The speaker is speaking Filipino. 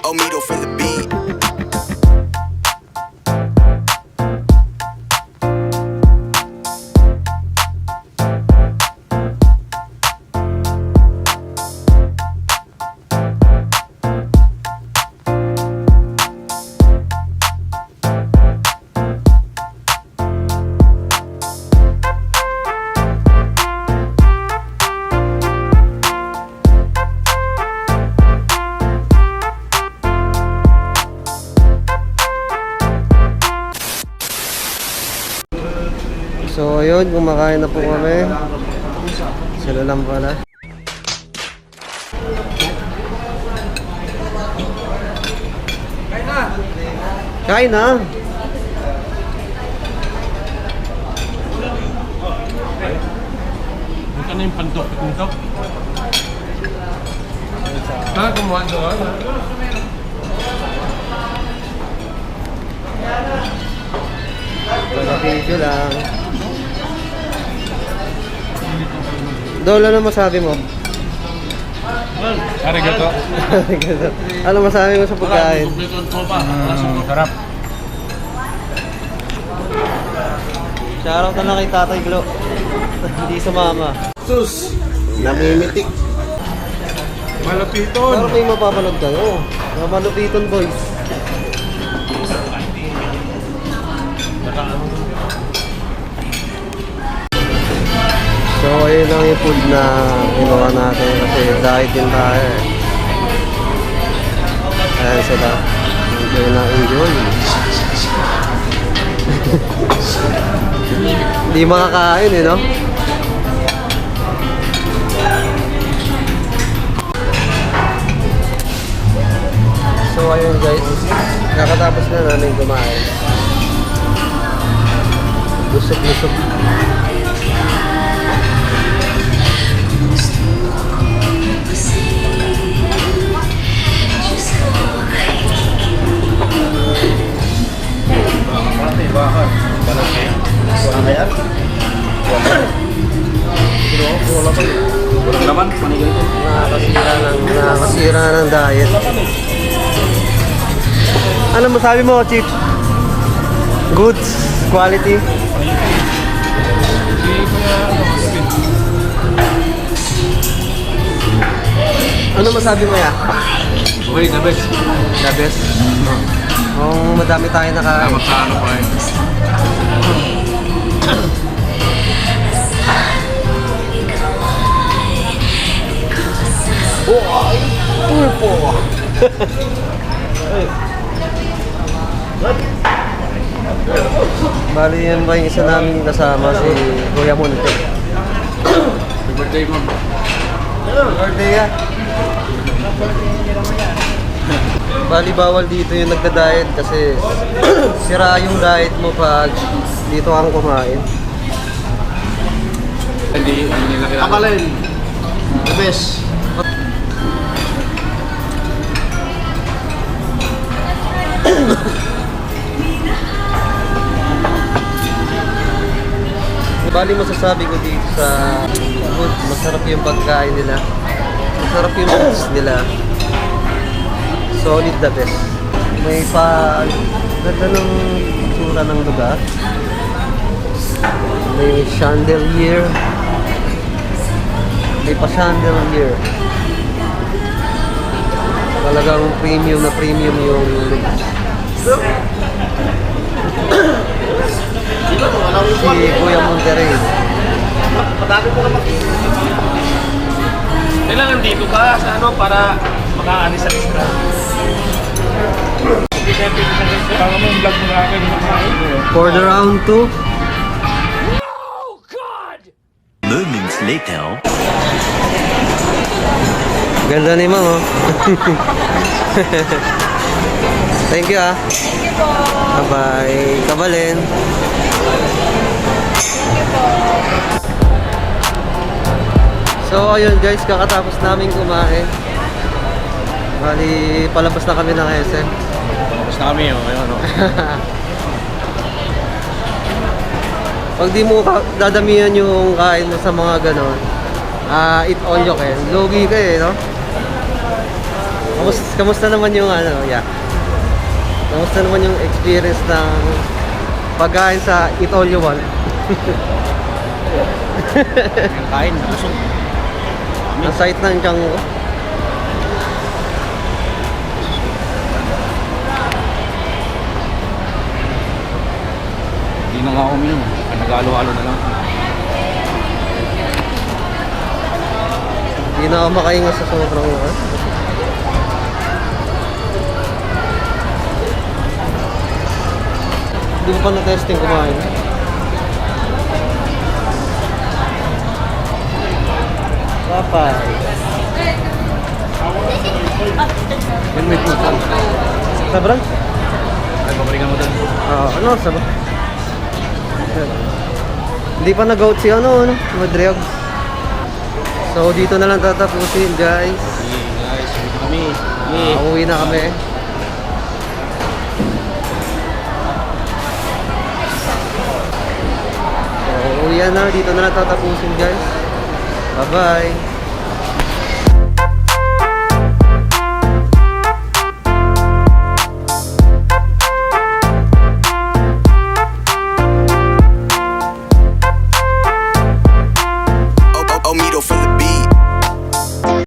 Omido for the beat. So ayun, kumakain na po kami. Sila lang pala. Kain na! Ito na yung pantok nito. Kumuha doon. Wala video lang. Dol, ano masabi mo? Arigato. Ano masabi mo sa pagkain? Sarap. Shoutout na lang kay Tatay Glo. Hindi sumama. Sus! Namimitik. Malupiton. Pero may mapapanood kayo. Mga Malupiton boys. So ayun lang yung food na ginawa natin kasi diet din tayo eh. Ayan sila. Enjoy na enjoy. Hindi makakain eh, no? So ayun guys, kakatapos na namin kumain. Busog-busog. Nakakasira ng diet. Ano masabi mo, Chief? Good quality? Ano masabi mo ya? Okay, the best. The best? Kung madami tayo nakain. Magkano pa eh. Oh, pulpo! Bali yan ba yung isa namin kasama si Kuya Monte? Happy birthday, ma'am. Birthday ya! Bali bawal dito yung nagda-diet kasi sira yung diet mo pag dito kang kumain. Hindi nila kilala. Akalin! The best! Bali masasabi ko dito sa food, masarap yung pagkain nila. Masarap yung foods nila. Solid the best. May pa ganda ng tsura ng lugar. May chandelier. May pa chandelier. Talagang premium na premium yung lugar. Si Kuya Monterrey. Kailangan dito ka sa ano para makaalis sa lista. Para mo yung vlog mo na akin. For the round 2. Moments later. Ganda ni Ma'am, oh. Thank you, ah. Thank you po. Bye-bye. Kabalin. Thank you po. So, ayun guys, kakatapos namin kumain. Bali, palabas na kami ng SM. Tapos na kami, oh. Ayun, oh. Pag di mo dadamihan yung kain mo sa mga ganon, eat all you can. Logi ka eh, no? Kamusta naman yung ano, yeah. Kamusta naman yung experience ng pagkain sa eat all you want? Yung kain, busog. Ang site ng tiyang ko. Hindi na nga ako uminom. Nag-alo-alo na lang. Hindi na ako makainga sa sobrang Hindi ko pa na-testing kumain. Papay. Yan may putan. Sabrang? Ay, pabalikan mo doon. Ano? Sabrang? Hindi pa nag-out si ano, Madriog. So, dito na lang tatapusin, guys. Hey, guys, uwi na kami. Uwi na kami. So, uwi na. Dito na lang tatapusin, guys. Bye-bye.